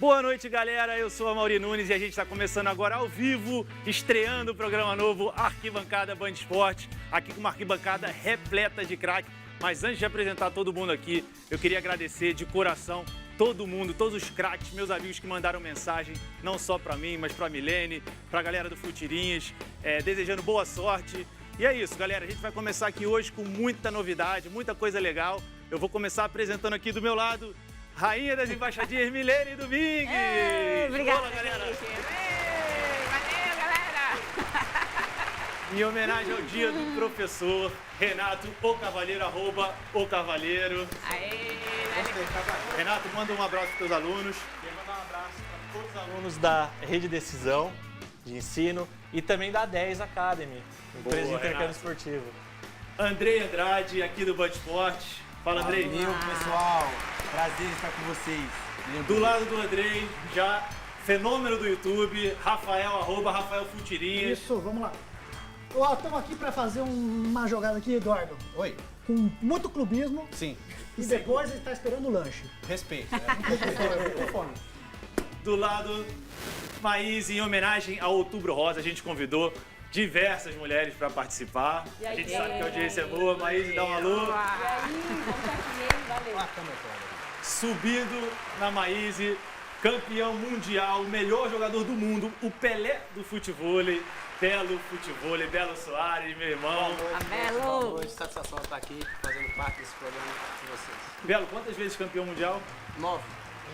Boa noite, galera. Eu sou a Mauri Nunes e a gente está começando agora ao vivo, estreando o programa novo Arquibancada Band Esporte, aqui com uma arquibancada repleta de craque. Mas antes de apresentar todo mundo aqui, eu queria agradecer de coração todo mundo, todos os craques, meus amigos que mandaram mensagem, não só para mim, mas para a Milene, para a galera do Futirinhas, desejando boa sorte. E é isso, galera. A gente vai começar aqui hoje com muita novidade, muita coisa legal. Eu vou começar apresentando aqui do meu lado Rainha das Embaixadinhas, Milene Domingues. Obrigada, boa, galera. Valeu, galera. Em homenagem ao dia do professor Renato O Cavaleiro, @O Cavaleiro. Renato, manda um abraço para os alunos. Queria mandar um abraço para todos os alunos da Rede Decisão de Ensino e também da 10 Academy, empresa de intercâmbio Renato. esportivo. Andrei Andrade, aqui do Band Esporte. Fala, Andrei. Valeu, pessoal. Prazer estar com vocês. Do lado do Andrei, já fenômeno do YouTube, Rafael, @Rafael Futirinhas. Isso, vamos lá. Estamos aqui para fazer uma jogada aqui, Eduardo, Oi. com muito clubismo Sim, e depois ele está esperando o lanche. respeito. Do lado, Maís, em homenagem ao Outubro Rosa, a gente convidou diversas mulheres para participar. A gente sabe que a audiência é boa. Maís, dá um alô. Subindo na Maíse, campeão mundial, melhor jogador do mundo, o Pelé do futevôlei, Belo Futevôlei, Belo Soares, meu irmão. Belo. Boa noite, satisfação estar aqui fazendo parte desse programa com vocês. Belo, quantas vezes campeão mundial? 9,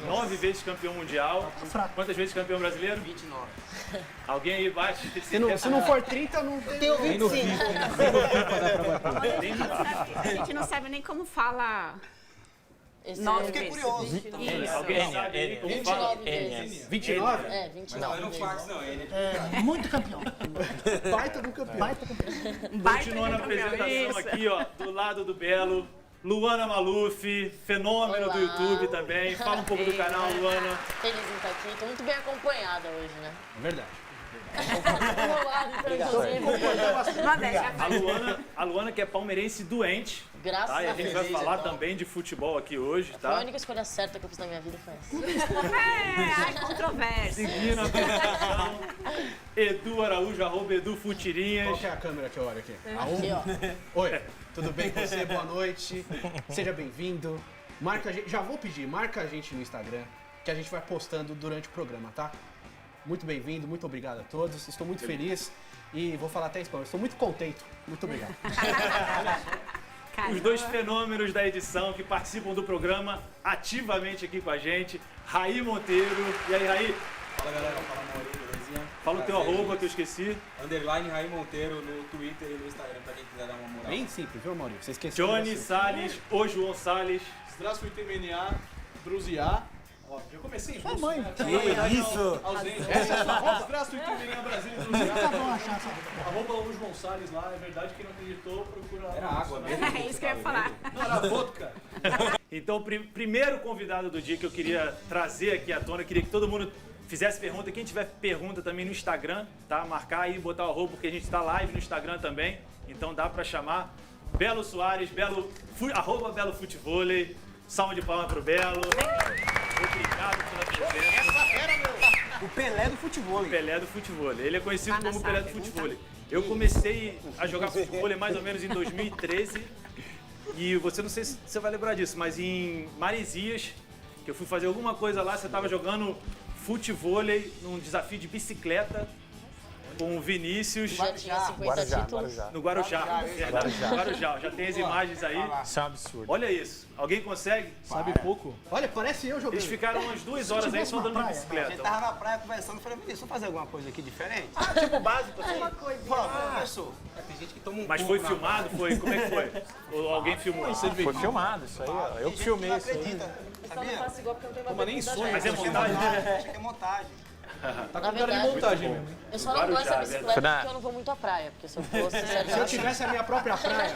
9 vezes campeão mundial. Quantas vezes campeão brasileiro? 29. Alguém aí bate? Se não for 30, não tem o 25. A gente não sabe nem como fala. Eu fiquei curioso. Alguém sabe aí como fala? 29 vezes. 29? É, 29 vezes. Muito campeão. Baita do campeão. Baita campeão. Continuando a apresentação aqui, ó, do lado do Belo, Luana Maluf, fenômeno do Olá. YouTube também. Fala um pouco do canal, Luana. Feliz em estar aqui. Estou muito bem acompanhada hoje, né? Verdade. Do meu lado, então, inclusive. A Luana que é palmeirense doente, Graças tá? E a a gente Deus. vai falar também de futebol aqui hoje, Foi a tá? única escolha certa que eu fiz na minha vida foi essa. Ai, controvérsia. Seguindo a apresentação, Edu Araújo, @Edu Qual Futirinhas. que é a câmera que eu olho aqui? Aqui, ó. Oi, tudo bem com você? Boa noite. Seja bem-vindo. Marca a gente, já vou pedir, marca a gente no Instagram, que a gente vai postando durante o programa, tá? Muito bem-vindo, muito obrigado a todos. Estou muito feliz e vou falar até em espanhol. Estou muito contente. Muito obrigado. Os dois fenômenos da edição que participam do programa ativamente aqui com a gente, Raí Monteiro. E aí, Raí? Fala galera, fala Mauri, belezinha? Fala o teu @, que eu esqueci. Underline Raí Monteiro no Twitter e no Instagram pra quem quiser dar uma moral. Bem simples, viu, Maurício? Você esqueceu. Johnny você. Salles, o João Salles. Zdravствуйте меня, друзья. Ó, já comecei em russo, mãe. né? Isso! Ausente. Zdravствуйте меня, Brasil, друзья. Tá bom achar essa. @o João Salles lá, é verdade, quem não acreditou, procura lá. Era água mesmo. É isso que eu ia falar. Não, era vodka. Então, primeiro convidado do dia que eu queria trazer aqui à tona, eu queria que todo mundo fizesse pergunta. Quem tiver pergunta também no Instagram, tá? Marcar aí, botar o @, porque a gente tá live no Instagram também. Então dá pra chamar. Belo Soares, @Belo Futevôlei. Salve de palmas pro Belo. Obrigado pela presença. O Pelé do futebol. Pelé do futevôlei. Ele é conhecido Tá na como Pelé do pergunta? futevôlei. Eu comecei a jogar futevôlei mais ou menos em 2013. E você, não sei se você vai lembrar disso, mas em Maresias, que eu fui fazer alguma coisa lá, você estava jogando futevôlei num desafio de bicicleta com o Vinícius Já tinha 50 títulos. no Guarujá. Verdade, no Guarujá. Já tem as imagens aí. Isso é um absurdo. Olha isso. Alguém consegue? Sabe pouco? Olha, parece eu jogando. Eles ficaram umas 2 horas aí só andando de A gente bicicleta. tava na praia conversando, falei, Vinícius, vamos fazer alguma coisa aqui diferente? Tipo básico, assim. Professor, tem gente que toma um Mas coco foi na filmado? Foi? Como é que foi? Ou alguém filmou? Foi filmado isso aí, ó. Eu que filmei isso aí. acredita, sabia? Faço igual porque eu não tenho Mas nem sonho. Mas é montagem? Acho que é montagem. Tá Na com cara de verdade, montagem mesmo, hein? Eu só não Guarujá, gosto da é bicicleta verdade. porque eu não vou muito à praia. Porque se eu fosse, Se eu tivesse a minha própria praia,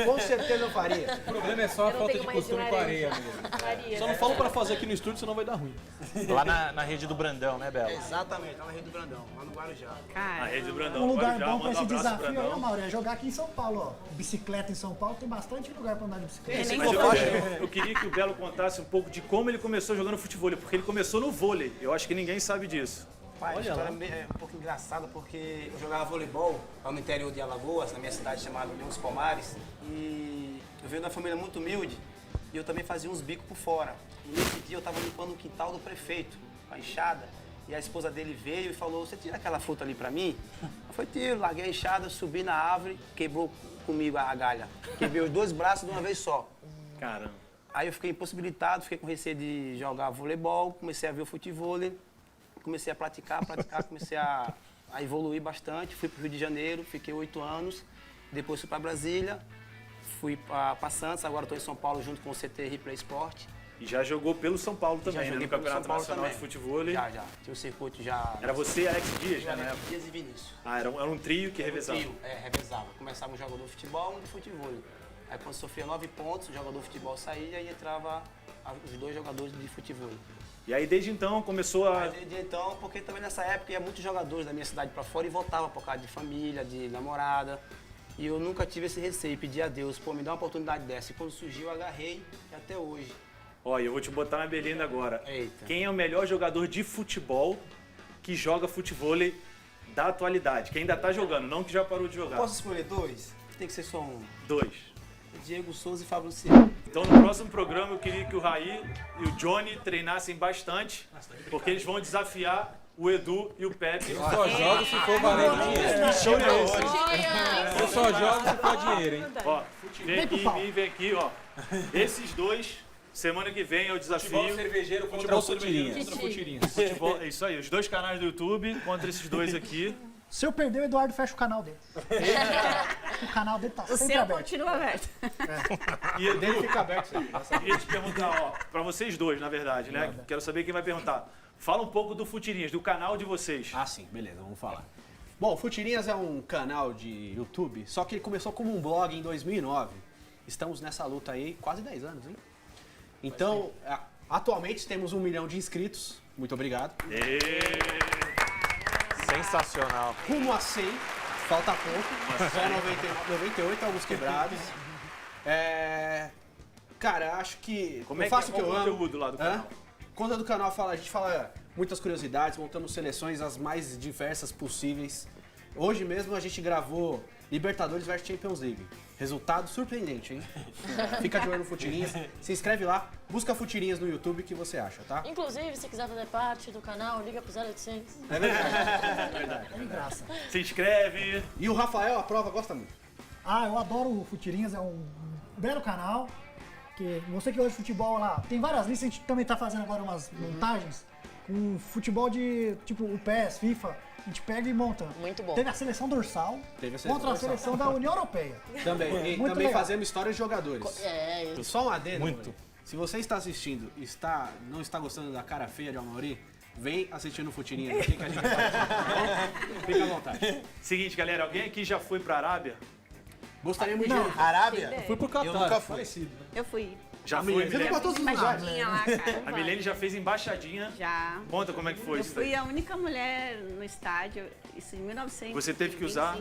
com certeza eu faria. O problema é só a Eu não falta tenho de mais costume de com laranja. areia mesmo. Maria, Só não falo pra fazer aqui no estúdio, senão vai dar ruim. Lá na rede do Brandão, né, Bela? Exatamente, lá na Rede do Brandão, lá no Guarujá. A Cara, rede do Brandão. Um lugar Guarujá, bom pra manda um esse abraço pro desafio aí, Brandão. Mauro, é jogar aqui em São Paulo, ó. Bicicleta em São Paulo, tem bastante lugar pra andar de bicicleta. nem Mas sei. eu queria que o Belo contasse um pouco de como ele começou jogando futebol, porque ele começou no vôlei. Eu acho que ninguém sabe disso. Pai, a história é um pouco engraçada porque eu jogava voleibol lá no interior de Alagoas, na minha cidade chamada União dos Palmares, e eu venho de uma família muito humilde e eu também fazia uns bicos por fora. E nesse dia eu estava limpando o quintal do prefeito, com a enxada, e a esposa dele veio e falou: "Você tira aquela fruta ali pra mim?" Eu falei: "Tiro", larguei a enxada, subi na árvore, quebrou comigo a galha. Quebrei os dois braços de uma vez só. Caramba. Aí eu fiquei impossibilitado, fiquei com receio de jogar voleibol, comecei a ver o futevôlei, comecei a praticar, comecei a evoluir bastante. Fui para o Rio de Janeiro, fiquei 8 anos, depois fui para Brasília, fui para Santos, agora estou em São Paulo junto com o CT Replay Sport. E já jogou pelo São Paulo também, né? joguei No pelo Campeonato São Paulo Nacional também. de Futebol. Já. Tinha o circuito já... Era você e Alex Dias, né? na época? Dias e Vinícius. Ah, era um trio que revezava. Trio, revezava. Começava um jogador de futebol e um de futebol. Aí quando sofria 9 pontos, o jogador de futebol saía e entrava os dois jogadores de futebol. E aí desde então começou a... Aí, desde então, porque também nessa época ia muitos jogadores da minha cidade para fora e voltava por causa de família, de namorada. E eu nunca tive esse receio, pedi a Deus, pô, me dá uma oportunidade dessa. E quando surgiu, eu agarrei e até hoje. Olha, eu vou te botar na berlinda agora. Eita. Quem é o melhor jogador de futebol que joga futevôlei da atualidade? Que ainda tá jogando, não que já parou de jogar. Posso escolher dois? Tem que ser só um. 2. Diego Souza e Fábio Luciano. Então no próximo programa eu queria que o Raí e o Johnny treinassem bastante, porque eles vão desafiar o Edu e o Pepe. Só jogo se for valendo dinheiro. Show é esse. Eu só jogo se for dinheiro, hein? Ó, vem aqui, ó. Esses dois, semana que vem é o desafio. Futebol cervejeiro contra futirinhas. Futebol, é isso aí, os dois canais do YouTube contra esses dois aqui. Se eu perder, o Eduardo fecha o canal dele. O canal dele tá O sempre seu aberto. continua aberto. E Edu, Dele fica aberto sempre. eu queria te perguntar, ó, pra vocês dois, na verdade, né? Quero saber quem vai perguntar. Fala um pouco do Futirinhas, do canal de vocês. Ah, sim, beleza, vamos falar. Bom, Futirinhas é um canal de YouTube, só que ele começou como um blog em 2009. Estamos nessa luta aí quase 10 anos, hein? Então, atualmente temos 1 milhão de inscritos. Muito obrigado. Sensacional. Rumo a 100, falta pouco. Só 98, alguns quebrados. Cara, acho que Como eu é faço que é o que o eu amo. conteúdo lá do Hã? canal? Conta do canal, a gente fala muitas curiosidades, montamos seleções as mais diversas possíveis. Hoje mesmo a gente gravou Libertadores vs Champions League. Resultado surpreendente, hein? Fica de olho no Futirinhas, se inscreve lá, busca Futirinhas no YouTube que você acha, tá? Inclusive, se quiser fazer parte do canal, liga pro 0800. É verdade. É graça. Se inscreve. E o Rafael, a prova, gosta muito. Ah, eu adoro o Futirinhas, é um belo canal. Que você que gosta de futebol lá, tem várias listas, a gente também tá fazendo agora umas montagens com futebol de tipo o PES, FIFA, a gente pega e monta. Muito bom. Teve a seleção dorsal Teve a seleção contra a dorsal. seleção da União Europeia. Também. E Muito também legal. fazemos histórias de jogadores. É, isso. Só um adendo, Muito. Mauri. Se você está assistindo e não está gostando da cara feia de Amauri, vem assistir no Futirinhas aqui que a gente vai fazer, tá bom? Fica à vontade. Seguinte, galera, alguém aqui já foi pra Arábia? Gostaríamos de... Arábia? Fui pro Catar. Eu nunca fui. Eu fui. Já A foi, Milene, você Milene? foi pra todos os lugares. Embaixadinha lá, cara. A Milene já fez embaixadinha. Já. Conta como é que foi Eu isso daí. fui a única mulher no estádio, isso em 1925. Você teve que usar?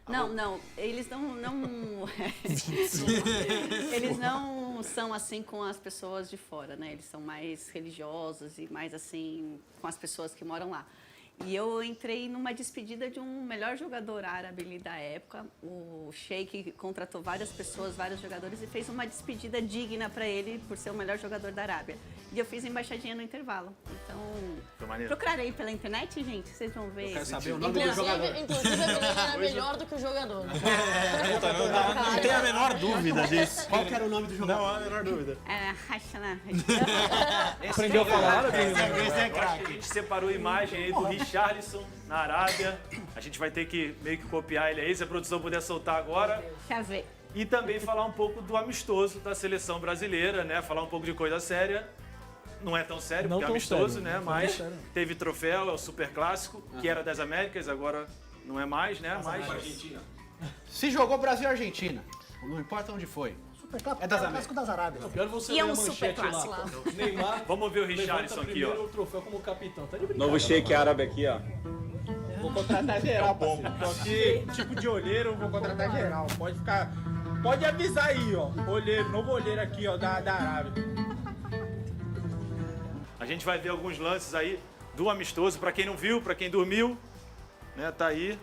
Não, eles não eles não são assim com as pessoas de fora, né? Eles são mais religiosos e mais assim com as pessoas que moram lá. E eu entrei numa despedida de um melhor jogador árabe ali da época. O Sheik contratou várias pessoas, vários jogadores e fez uma despedida digna para ele por ser o melhor jogador da Arábia. E eu fiz embaixadinha no intervalo. Então, Foi maneiro. procurarei pela internet, gente, vocês vão ver. Quero saber o nome do jogador. Inclusive, a menina era melhor do que o jogador. Né? Não tem a menor dúvida disso. Qual que era o nome do jogador? Não há a menor dúvida. É, Hashana. Aprendeu a falar árabe? Eu acho que a gente separou a imagem aí do Richarlison na Arábia. A gente vai ter que meio que copiar ele aí, se a produção puder soltar agora. Deixa eu ver. E também falar um pouco do amistoso da seleção brasileira, né? Falar um pouco de coisa séria. não é tão sério, Não porque é tão amistoso, sério, né? não tão Mas sério. teve troféu, é o Super Clássico, que era das Américas, agora não é mais, né? Mas Argentina. Se jogou Brasil e Argentina, não importa onde foi. Super clássico, É das clássico das Arábias. Pior você E é ler a um super manchete clássico lá. lá. Neymar vamos ver o levanta Richarlison aqui, primeiro ó. o troféu como capitão. Tá de brincadeira. Novo shake árabe aqui, ó. Vou contratar geral, parceiro. Tô aqui, tipo de olheiro, vou contratar geral. Pode ficar. Pode avisar aí, ó. Olheiro, novo olheiro aqui, ó, da Arábia. A gente vai ver alguns lances aí do amistoso, pra quem não viu, pra quem dormiu, né? Tá aí.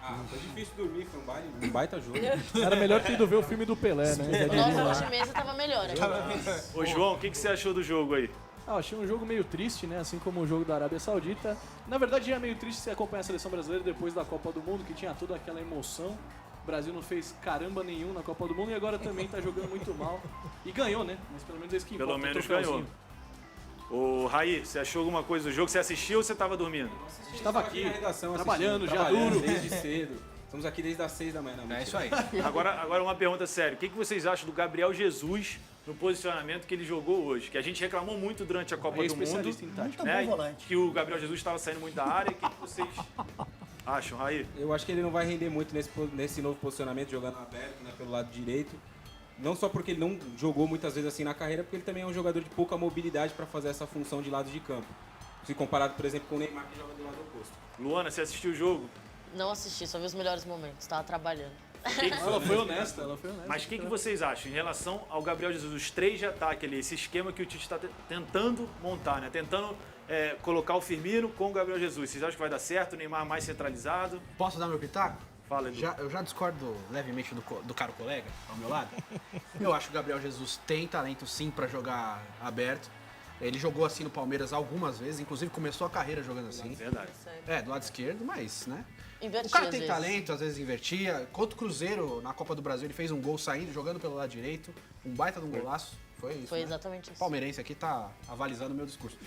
Ah, foi difícil dormir, foi um baita jogo. Era melhor ter ido ver o filme do Pelé, né? Já diria Nossa, lá. hoje mesmo tava melhor. Aqui. Ô João, o que você achou do jogo aí? Ah, achei um jogo meio triste, né? Assim como o jogo da Arábia Saudita. Na verdade, já é meio triste você acompanhar a seleção brasileira depois da Copa do Mundo, que tinha toda aquela emoção. O Brasil não fez caramba nenhum na Copa do Mundo e agora também tá jogando muito mal. E ganhou, né? Mas pelo menos esse que importa. Pelo o menos troféuzinho. ganhou. Ô Raí, você achou alguma coisa do jogo? Você assistiu ou você tava dormindo? A gente tava aqui, na redação trabalhando, já trabalhando duro. desde cedo. Estamos aqui desde as 6 da manhã. Não, É isso aí. Agora uma pergunta séria. O que vocês acham do Gabriel Jesus no posicionamento que ele jogou hoje? Que a gente reclamou muito durante a Copa É do Mundo. especialista em tática. Muito bom volante. Que o Gabriel Jesus estava saindo muito da área. O que vocês acham, Raí? Eu acho que ele não vai render muito nesse novo posicionamento, jogando aberto, né, pelo lado direito. Não só porque ele não jogou muitas vezes assim na carreira, porque ele também é um jogador de pouca mobilidade para fazer essa função de lado de campo. Se comparado, por exemplo, com o Neymar, que joga do lado oposto. Luana, você assistiu o jogo? Não assisti, só vi os melhores momentos. Tava trabalhando. Ela foi honesta, ela foi honesta. Mas o que vocês acham em relação ao Gabriel Jesus, os 3 de ataque ali, esse esquema que o Tite está tentando montar, né? Tentando colocar o Firmino com o Gabriel Jesus. Vocês acham que vai dar certo? O Neymar mais centralizado? Posso dar meu pitaco? Fala, Edu. Eu já discordo levemente do caro colega ao meu lado. Eu acho que o Gabriel Jesus tem talento sim pra jogar aberto. Ele jogou assim no Palmeiras algumas vezes, inclusive começou a carreira jogando assim. Verdade. Do lado esquerdo, mas, né? Inverti, O cara às tem vezes. talento, às vezes invertia. Contra o Cruzeiro, na Copa do Brasil, ele fez um gol saindo, jogando pelo lado direito. Um baita de um golaço. Foi isso, Foi né? exatamente O isso. palmeirense aqui tá avalizando o meu discurso.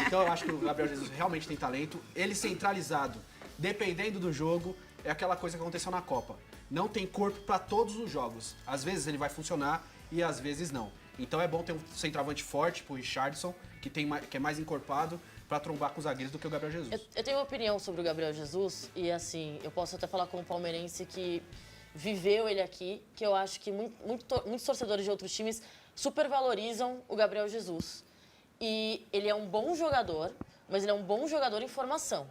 Então eu acho que o Gabriel Jesus realmente tem talento. Ele centralizado, dependendo do jogo, é aquela coisa que aconteceu na Copa. Não tem corpo para todos os jogos. Às vezes ele vai funcionar e às vezes não. Então é bom ter um centroavante forte, tipo o Richarlison, que é mais encorpado, para trombar com os zagueiros do que o Gabriel Jesus. Eu tenho uma opinião sobre o Gabriel Jesus e, assim, eu posso até falar como palmeirense que viveu ele aqui, que eu acho que muitos torcedores de outros times supervalorizam o Gabriel Jesus. E ele é um bom jogador, mas ele é um bom jogador em formação.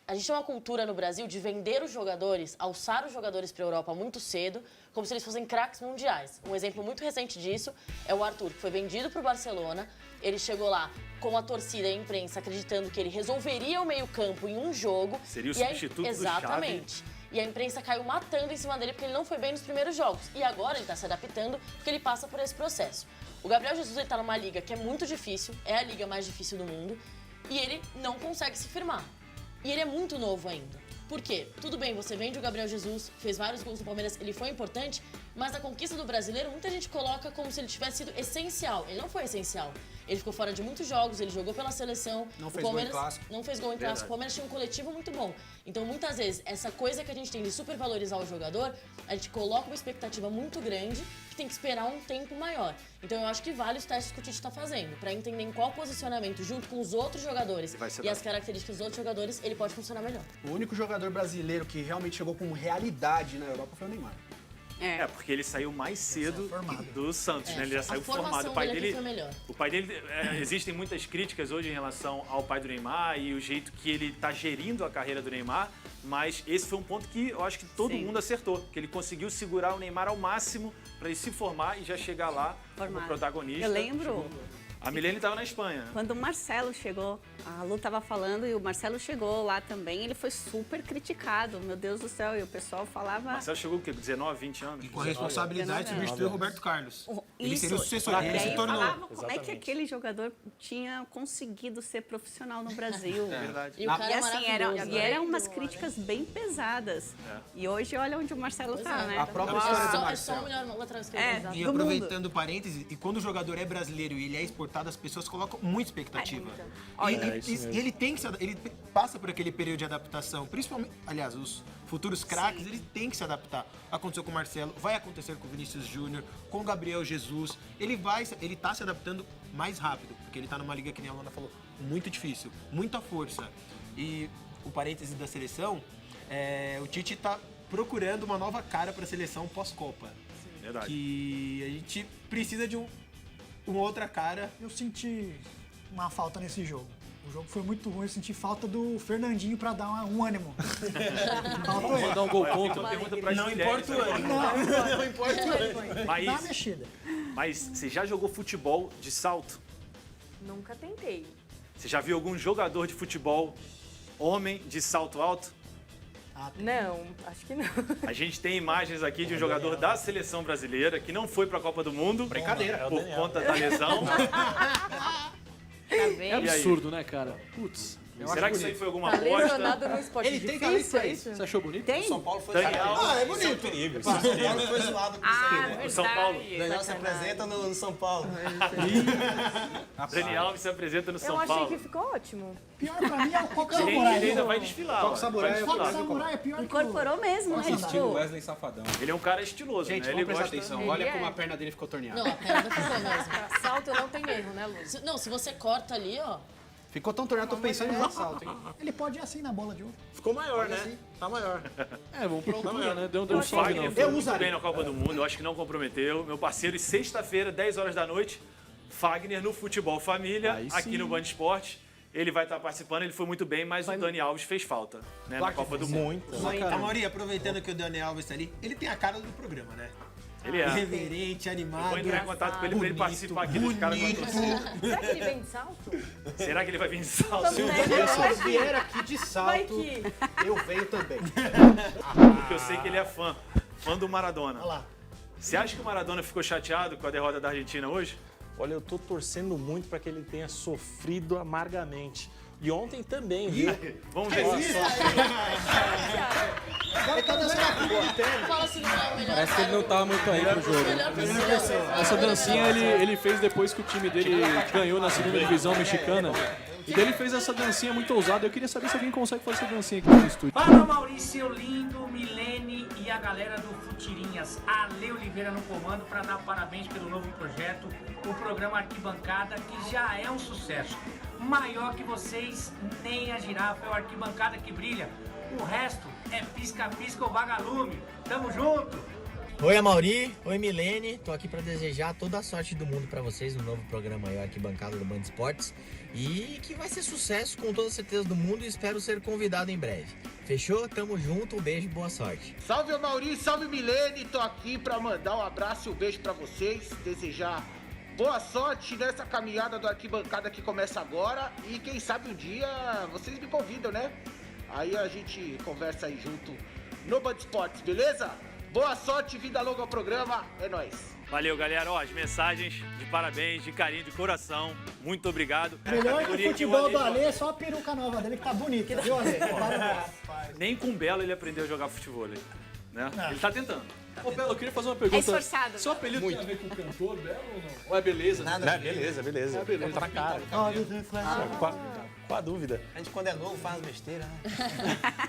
A gente tem uma cultura no Brasil de vender os jogadores, alçar os jogadores para a Europa muito cedo, como se eles fossem craques mundiais. Um exemplo muito recente disso é o Arthur, que foi vendido para o Barcelona. Ele chegou lá com a torcida e a imprensa acreditando que ele resolveria o meio-campo em um jogo. Seria o E substituto do exatamente. E a imprensa caiu matando em cima dele porque ele não foi bem nos primeiros jogos. E agora ele está se adaptando porque ele passa por esse processo. O Gabriel Jesus está numa liga que é muito difícil, é a liga mais difícil do mundo, e ele não consegue se firmar. E ele é muito novo ainda. Por quê? Tudo bem, você vende o Gabriel Jesus, fez vários gols no Palmeiras, ele foi importante, mas a conquista do brasileiro, muita gente coloca como se ele tivesse sido essencial. Ele não foi essencial. Ele ficou fora de muitos jogos, ele jogou pela seleção. Não o fez Palmeiras gol em clássico. não fez gol em clássico. O Palmeiras tinha um coletivo muito bom. Então, muitas vezes, essa coisa que a gente tem de supervalorizar o jogador, a gente coloca uma expectativa muito grande que tem que esperar um tempo maior. Então, eu acho que vale os testes que o Tite está fazendo, para entender em qual posicionamento, junto com os outros jogadores e as características dos outros jogadores, ele pode funcionar melhor. O único jogador brasileiro que realmente chegou com realidade na Europa foi o Neymar. Porque ele saiu mais cedo do Santos, né? Ele já saiu a formação formado. O pai dele dele, foi melhor. o pai dele, existem muitas críticas hoje em relação ao pai do Neymar e o jeito que ele está gerindo a carreira do Neymar, mas esse foi um ponto que eu acho que todo mundo acertou, que ele conseguiu segurar o Neymar ao máximo para ele se formar e já chegar lá como protagonista. Eu lembro. A Milene estava na Espanha. Quando o Marcelo chegou, a Lu estava falando e o Marcelo chegou lá também, ele foi super criticado, meu Deus do céu, e o pessoal falava... Marcelo chegou o quê? Com 19, 20 anos? E com a responsabilidade de substituir o Roberto Carlos. Ele Isso. seria o sucessor, ele E se aí tornou. falavam como é que aquele jogador tinha conseguido ser profissional no Brasil. Verdade. E o cara E é assim, maravilhoso. eram umas críticas bem pesadas. E hoje olha onde o Marcelo tá, né? A própria história do É só o Marcelo. melhor lateral esquerdo. E do aproveitando o parêntese, e quando o jogador é brasileiro e ele é exportado cortada, as pessoas colocam muita expectativa. Olha, E ele tem que ele passa por aquele período de adaptação, principalmente, aliás, os futuros craques, eles têm que se adaptar. Aconteceu com o Marcelo, vai acontecer com o Vinícius Júnior, com o Gabriel Jesus. Ele tá se adaptando mais rápido, porque ele tá numa liga que nem a Lona falou, muito difícil, muita força. E o parêntese da seleção, o Tite tá procurando uma nova cara para a seleção pós-Copa. Verdade. Que a gente precisa de uma outra cara. Eu senti uma falta nesse jogo. O jogo foi muito ruim, eu senti falta do Fernandinho pra dar um ânimo. Vou dar um gol contra. Não importa o ânimo. Não importa o ânimo. Dá uma mexida. Mas você já jogou futebol de salto? Nunca tentei. Você já viu algum jogador de futebol homem de salto alto? Não, acho que não. A gente tem imagens aqui de um jogador da seleção brasileira que não foi para a Copa do Mundo. Brincadeira. Por conta da lesão. É absurdo, né, cara? Putz. Será que isso aí foi alguma Tá aposta? lesionado no esporte Ele tem difícil, talento pra é isso. Você achou bonito? Tem? São Paulo foi Daniel. zoado. É bonito. O São Paulo foi zoado com isso aí, né? O São Paulo. Daniel se apresenta no São Paulo. Daniel Alves se apresenta no Eu São achei Paulo. que ficou ótimo. Pior pra mim é o Coque Ele Samurai. ainda vai desfilar. Coque ó. Samurai Vai é Coque desfilar. Samurai é pior que o... Incorporou mesmo, né? Estilo Wesley Safadão. Ele é um cara estiloso, Gente, né? vamos Ele prestar gosta... atenção. Ele Olha é. como a perna dele ficou torneada. Não, a perna ficou mesmo. Salto não tem erro, né, Lu? Não, se você corta ali, ó. Ficou tão torneado, tô pensando em assalto, hein? Ele pode ir assim na bola de ouro. Ficou maior, né? Tá maior. Vamos pra altura, né? Deu O um salve, Fagner não. foi Eu muito usaria. bem na Copa do Mundo, eu acho que não comprometeu. Meu parceiro, e sexta-feira, 10 horas da noite, Fagner no Futebol Família, Aí aqui sim. no Band Esporte. Ele vai estar participando, ele foi muito bem, mas o Dani Alves fez falta, né, na Copa do Mundo. Amaury, aproveitando que o Daniel Alves tá ali, ele tem a cara do programa, né? Ele é. Irreverente, animado. Vou entrar em contato com ele pra ele participar aqui dos caras. Será que ele vem de salto? Será que ele vai vir de salto? Vamos ver, Se vai eu que- vier aqui de Vai salto, que... eu venho também. Porque eu sei que ele é fã do Maradona. Olha lá. Você acha que o Maradona ficou chateado com a derrota da Argentina hoje? Olha, eu tô torcendo muito para que ele tenha sofrido amargamente. E ontem também, viu? Vamos ver se Agora tá dançando a filha de terno. Fala se não é o melhor. Parece que ele não tava muito aí pro jogo. Melhor pessoa. Essa dancinha ele fez depois que o time dele ganhou na segunda divisão mexicana. E daí ele fez essa dancinha muito ousada. Eu queria saber se alguém consegue fazer essa dancinha aqui no estúdio. Fala Maurício Lindo, Milene e a galera do Futirinhas. Ale Oliveira no comando para dar parabéns pelo novo projeto, o programa Arquibancada, que já é um sucesso. Maior que vocês, nem a girafa, é o Arquibancada que brilha. O resto é pisca-pisca ou vagalume. Tamo junto! Oi, Amaury. Oi, Milene. Tô aqui para desejar toda a sorte do mundo para vocês no novo programa aí, Arquibancada do Band Esportes. E que vai ser sucesso com toda a certeza do mundo e espero ser convidado em breve. Fechou? Tamo junto, um beijo e boa sorte. Salve, Amaury, salve, Milene. Tô aqui pra mandar um abraço e um beijo pra vocês. Desejar boa sorte nessa caminhada do Arquibancada que começa agora. E quem sabe um dia vocês me convidam, né? Aí a gente conversa aí junto no Band Esportes, beleza? Boa sorte, vida longa ao programa. É nóis. Valeu, galera. Ó, as mensagens de parabéns, de carinho, de coração. Muito obrigado. Melhor que o Categoria futebol o do Ale é só a peruca nova dele que tá bonita, viu, Ale? Parabéns. Nem com o Belo ele aprendeu a jogar futebol, né? Ele tá tentando. Ô, Belo, eu queria fazer uma pergunta. É esforçado. Seu apelido tem a ver com o cantor Belo ou não? Ou é beleza? Nada. Beleza. É beleza. Pra cara. Com a dúvida. A gente, quando é novo, faz besteira, né?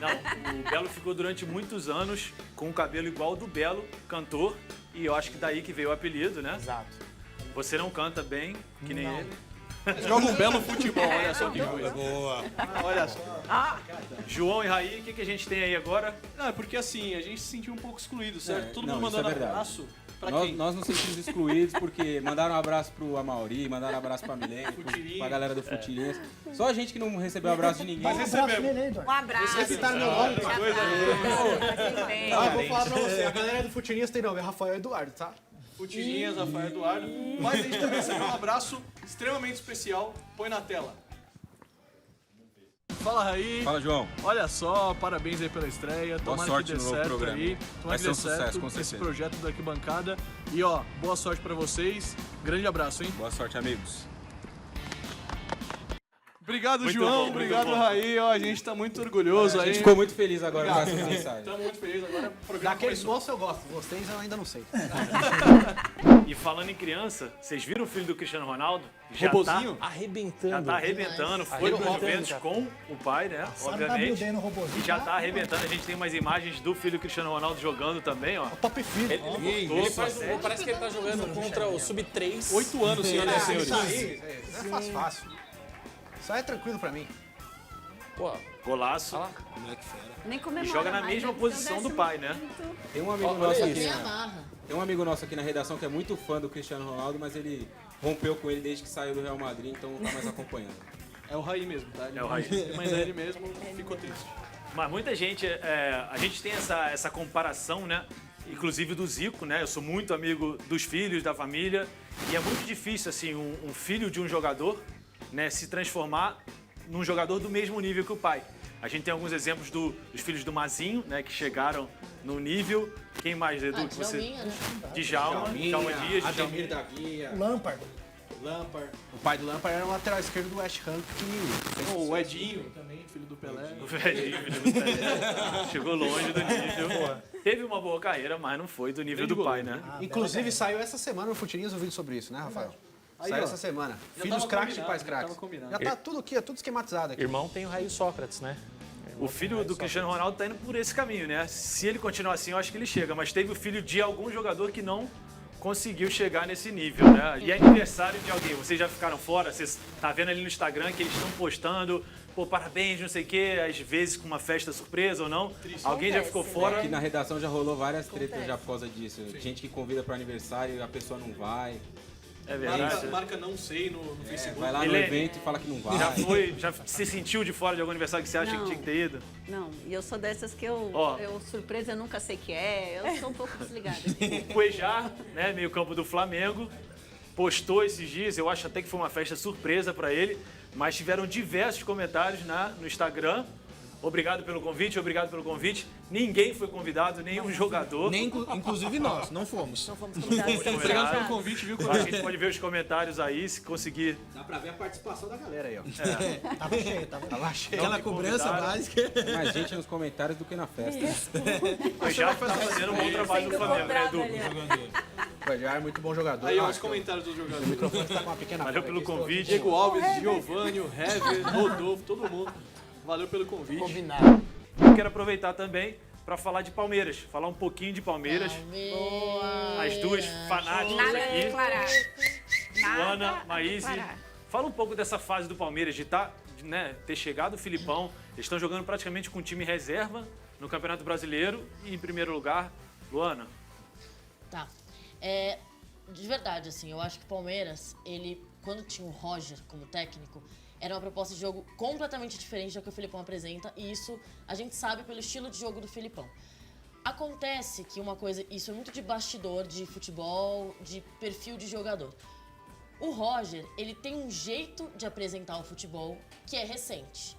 Não, o Belo ficou durante muitos anos com o cabelo igual ao do Belo, cantor. E eu acho que daí que veio o apelido, né? Exato. Você não canta bem, que nem ele. Joga um belo futebol, olha só que coisa. Boa. Olha só. João e Raí, o que a gente tem aí agora? Não, é porque assim, a gente se sentiu um pouco excluído, certo? Todo não, mundo isso mandando é verdade. abraço. Pra Nós, quem? nós nos sentimos excluídos porque mandaram um abraço pro Amaury, mandaram um abraço pra Milene, pra galera do Futirinhas. Só a gente que não recebeu abraço de ninguém. Um abraço nele aí, Eduardo. Um abraço. Esse tá no meu nome, Tchau, coisa tchau. Bem. Ah, eu vou falar pra você, a galera do Futirinhas tem nome, é Rafael Eduardo, tá? Futirinhas, Rafael Eduardo. Mas a gente também recebeu um abraço extremamente especial. Põe na tela. Fala, Raí. Fala, João. Olha só, parabéns aí pela estreia. Boa Tomara sorte que dê no novo certo programa. aí. Vai Tomara que ser um dê certo sucesso, com esse certeza. projeto da Arquibancada. E ó, boa sorte pra vocês. Grande abraço, hein? Boa sorte, amigos. Obrigado, Muito João. bom, muito Obrigado, bom. Raí. Ó, a gente tá muito orgulhoso A aí. gente ficou muito feliz agora com essa mensagem. Estamos muito felizes agora. O programa Daqueles começou. moços eu gosto, vocês eu ainda não sei. E falando em criança, vocês viram o filho do Cristiano Ronaldo? Robozinho? Arrebentando. Já tá arrebentando. Foi pro Juventus com o pai, né? Obviamente. WD no robozinho. E já tá arrebentando. A gente tem umas imagens do filho do Cristiano Ronaldo jogando também, ó. Top Filho. Ele parece que ele tá jogando contra o Sub-3. 8 anos, senhoras e senhores. Isso aí, isso é fácil. Isso aí é tranquilo pra mim. Pô, Golaço. Moleque fera. Nem E comemora joga na mais, mesma né? Porque posição o do pai, né? 15º. Tem um amigo Olha nosso isso. aqui. Tem a marra. Tem um amigo nosso aqui na redação que é muito fã do Cristiano Ronaldo, mas ele rompeu com ele desde que saiu do Real Madrid, então não tá mais acompanhando. É o Raí mesmo, tá? É o Raí. Mas é ele mesmo, ficou triste. Mas muita gente, a gente tem essa comparação, né? Inclusive do Zico, né? Eu sou muito amigo dos filhos, da família. E é muito difícil, assim, um filho de um jogador, né, se transformar num jogador do mesmo nível que o pai. A gente tem alguns exemplos dos filhos do Mazinho, né? Que chegaram no nível. Quem mais, Edu? que você... Djalminha, né? Djalma Dias, Ademir da Guia, Lampard. Lampard. O pai do Lampard era o lateral esquerdo do West Ham pequenininho. O Edinho também, filho do Pelé. O velhinho, filho do Pelé. Chegou longe do nível. Teve uma boa carreira, mas não foi do nível do pai, né? Inclusive, saiu essa semana no Futirinhas um vídeo sobre isso, né, Rafael? Aí, Saiu ó. essa semana. Já Filhos tava craques e combinado, pais já craques. tava combinado. Já tá tudo aqui, é tudo esquematizado aqui. Irmão tem o Raio Sócrates, né? O filho do Cristiano Ronaldo tá indo por esse caminho, né? Se ele continuar assim, eu acho que ele chega. Mas teve o filho de algum jogador que não conseguiu chegar nesse nível, né? E é aniversário de alguém. Vocês já ficaram fora? Vocês tá vendo ali no Instagram que eles estão postando, pô, parabéns, não sei o quê, às vezes com uma festa surpresa ou não. Alguém já ficou fora? Aqui na redação já rolou várias tretas já por causa disso. Gente que convida para aniversário e a pessoa não vai. É verdade. Marca não sei no Facebook. Vai lá no Milene, evento e fala que não vai. Já se sentiu de fora de algum aniversário que você acha que Não. tinha que ter ido? Não, e eu sou dessas que eu surpresa, eu nunca sei que é. Eu sou um pouco desligada. O Ejar, né, meio campo do Flamengo, postou esses dias, eu acho até que foi uma festa surpresa para ele, mas tiveram diversos comentários no Instagram. Obrigado pelo convite, obrigado pelo convite. Ninguém foi convidado, nenhum jogador. Inclusive nós, não fomos. Não fomos convidados. Obrigado pelo convite, viu? A gente pode ver os comentários aí, se conseguir. Dá pra ver a participação da galera aí, ó. Tava cheio, tava cheio. Aquela cobrança básica. Mais gente nos comentários do que na festa. O Ejar tá fazendo um bom trabalho no Flamengo, né, Edu? O Ejar é muito bom jogador. Aí, ó, os comentários dos jogadores. O microfone tá com uma pequena Valeu falha pelo aqui, convite. Diego Alves, Giovanni, o Hever, Rodolfo, todo mundo. Valeu pelo convite. Combinado. Eu quero aproveitar também para falar de Palmeiras, falar um pouquinho de Palmeiras. As duas fanáticas Nada a aqui, declarar. Luana, Nada a Maíse. declarar. Fala um pouco dessa fase do Palmeiras, de ter chegado o Filipão. Eles estão jogando praticamente com time reserva no Campeonato Brasileiro e em primeiro lugar, Luana. Tá. De verdade, assim, eu acho que o Palmeiras, ele, quando tinha o Roger como técnico, era uma proposta de jogo completamente diferente da que o Filipão apresenta, e isso a gente sabe pelo estilo de jogo do Filipão. Acontece que isso é muito de bastidor, de futebol, de perfil de jogador. O Roger, ele tem um jeito de apresentar o futebol que é recente.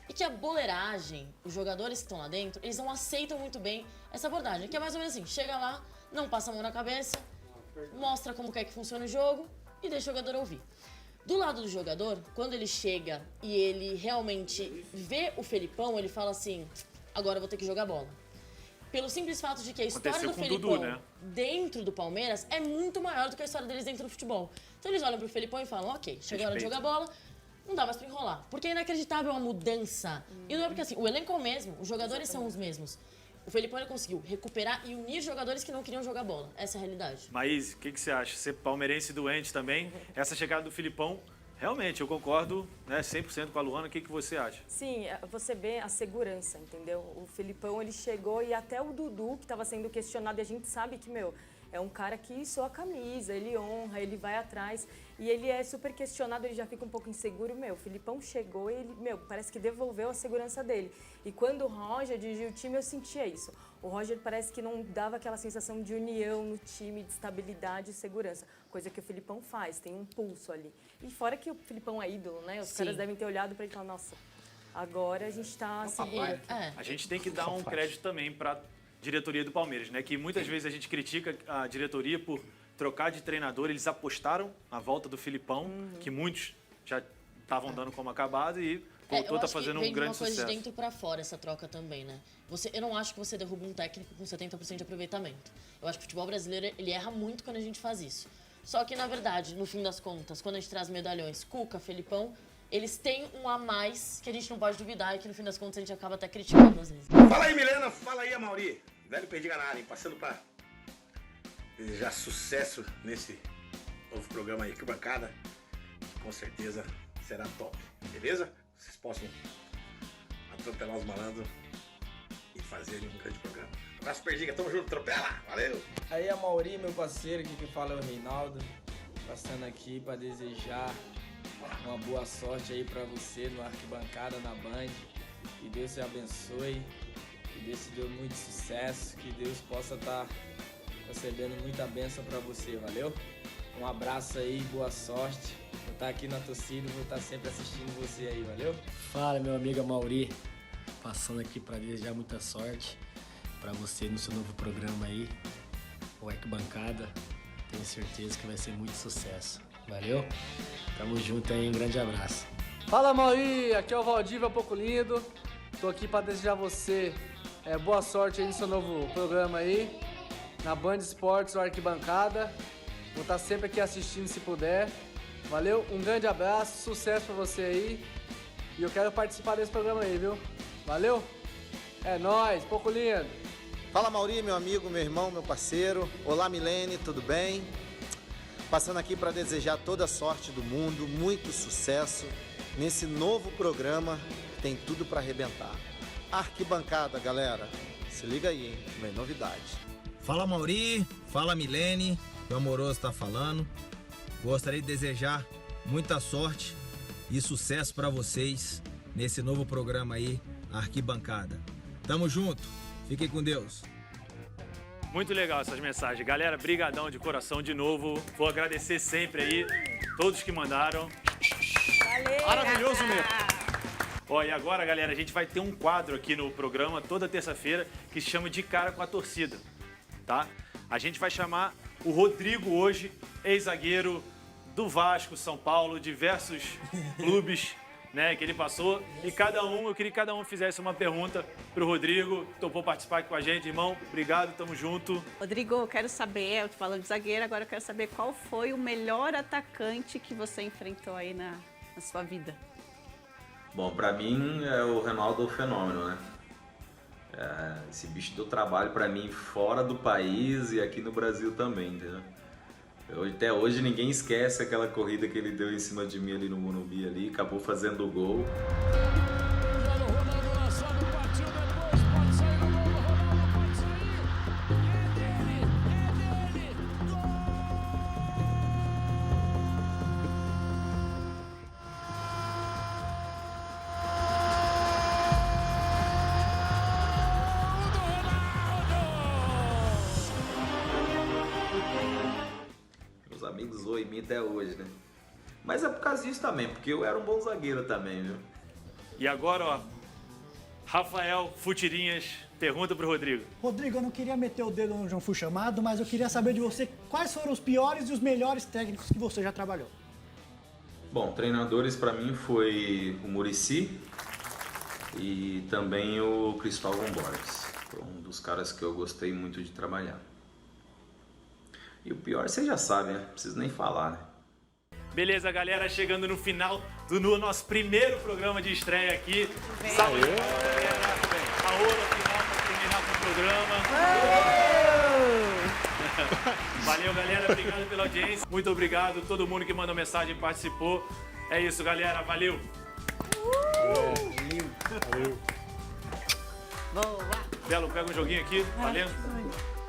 E que a boleiragem, os jogadores que estão lá dentro, eles não aceitam muito bem essa abordagem, que é mais ou menos assim, chega lá, não passa a mão na cabeça, mostra como quer que funciona o jogo e deixa o jogador ouvir. Do lado do jogador, quando ele chega e ele realmente vê o Felipão, ele fala assim, agora eu vou ter que jogar bola. Pelo simples fato de que a história Aconteceu do com o Felipão Dudu, né? dentro do Palmeiras é muito maior do que a história deles dentro do futebol. Então eles olham pro Felipão e falam, ok, chegou a hora de Respeito. jogar bola, não dá mais pra enrolar. Porque é inacreditável a mudança. E não é porque assim, o elenco é o mesmo, os jogadores são os mesmos. O Felipão ele conseguiu recuperar e unir jogadores que não queriam jogar bola. Essa é a realidade. Maíse, o que você acha? Ser palmeirense doente também, essa chegada do Filipão, realmente, eu concordo 100% com a Luana. O que você acha? Sim, você vê a segurança, entendeu? O Filipão, ele chegou e até o Dudu, que estava sendo questionado, e a gente sabe que, é um cara que soa a camisa, ele honra, ele vai atrás. E ele é super questionado, ele já fica um pouco inseguro. O Filipão chegou e ele, parece que devolveu a segurança dele. E quando o Roger dirigiu o time, eu sentia isso. O Roger parece que não dava aquela sensação de união no time, de estabilidade e segurança. Coisa que o Filipão faz, tem um pulso ali. E fora que o Filipão é ídolo, né? Os caras devem ter olhado para ele e falar, nossa, agora a gente está seguro. A gente tem que dar um crédito também para diretoria do Palmeiras, né? Que muitas vezes a gente critica a diretoria por trocar de treinador. Eles apostaram na volta do Filipão, que muitos já estavam dando como acabado e voltou, tá fazendo um grande uma coisa sucesso. de dentro pra fora essa troca também, né? Eu não acho que você derruba um técnico com 70% de aproveitamento. Eu acho que o futebol brasileiro, ele erra muito quando a gente faz isso. Só que, na verdade, no fim das contas, quando a gente traz medalhões, Cuca, Felipão, eles têm um a mais que a gente não pode duvidar e que, no fim das contas, a gente acaba até criticando às vezes. Fala aí, Milena. Fala aí, Amauri. Velho Perdiga na área, hein? Passando pra desejar sucesso nesse novo programa aí, Arquibancada. Com certeza será top, beleza? Vocês possam atropelar os malandros e fazerem um grande programa. Abraço, Perdiga, tamo junto, atropela, valeu! Aí, Amauri, meu parceiro, aqui quem fala é o Reinaldo, passando aqui para desejar uma boa sorte aí para você no Arquibancada, na Band. Que Deus te abençoe, que Deus te dê muito sucesso, que Deus possa estar recebendo muita bênção para você, valeu? Um abraço aí, boa sorte. Vou estar aqui na torcida, vou estar sempre assistindo você aí, valeu? Fala, meu amigo Amauri, passando aqui para desejar muita sorte para você no seu novo programa aí, o Arquibancada. Tenho certeza que vai ser muito sucesso. Valeu? Tamo junto aí, um grande abraço. Fala, Mauri, aqui é o Valdívia Pouco Lindo. Tô aqui para desejar você boa sorte aí no seu novo programa aí, na Band Esportes, o Arquibancada. Vou estar sempre aqui assistindo se puder. Valeu, um grande abraço, sucesso pra você aí. E eu quero participar desse programa aí, viu? Valeu? É nóis, Pouco Lindo. Fala, Mauri, meu amigo, meu irmão, meu parceiro. Olá, Milene, tudo bem? Passando aqui para desejar toda a sorte do mundo, muito sucesso nesse novo programa que tem tudo para arrebentar. Arquibancada, galera. Se liga aí, hein? Vem novidade. Fala, Mauri. Fala, Milene. Meu amoroso tá falando. Gostaria de desejar muita sorte e sucesso para vocês nesse novo programa aí, Arquibancada. Tamo junto. Fiquem com Deus. Muito legal essas mensagens. Galera, brigadão de coração de novo. Vou agradecer sempre aí todos que mandaram. Valeu! Maravilhoso mesmo. Ó, e agora, galera, a gente vai ter um quadro aqui no programa toda terça-feira que se chama De Cara com a Torcida, tá? A gente vai chamar o Rodrigo hoje, ex-zagueiro do Vasco, São Paulo, diversos clubes, né, que ele passou. E eu queria que cada um fizesse uma pergunta pro Rodrigo. Topou participar aqui com a gente, irmão. Obrigado, tamo junto. Rodrigo, eu quero saber, eu tô falando de zagueiro, agora eu quero saber qual foi o melhor atacante que você enfrentou aí na sua vida. Bom, pra mim é o Ronaldo Fenômeno, né? Esse bicho deu trabalho pra mim fora do país e aqui no Brasil também, entendeu? Até hoje ninguém esquece aquela corrida que ele deu em cima de mim ali no Morumbi ali, acabou fazendo o gol. Amigos zoam em mim até hoje, né? Mas é por causa disso também, porque eu era um bom zagueiro também, viu? E agora, ó, Rafael Futirinhas pergunta pro Rodrigo. Rodrigo, eu não queria meter o dedo onde não fui chamado, mas eu queria saber de você quais foram os piores e os melhores técnicos que você já trabalhou. Bom, treinadores pra mim foi o Muricy e também o Cristóvão Borges. Foi um dos caras que eu gostei muito de trabalhar. E o pior, vocês já sabem, né? Não preciso nem falar, né? Beleza, galera, chegando no final do nosso primeiro programa de estreia aqui. Salve, galera. A hora final para terminar com o programa. Valeu, galera. Obrigado pela audiência. Muito obrigado a todo mundo que mandou mensagem e participou. É isso, galera. Valeu. Valeu. Boa. Belo, pega um joguinho aqui. Valendo.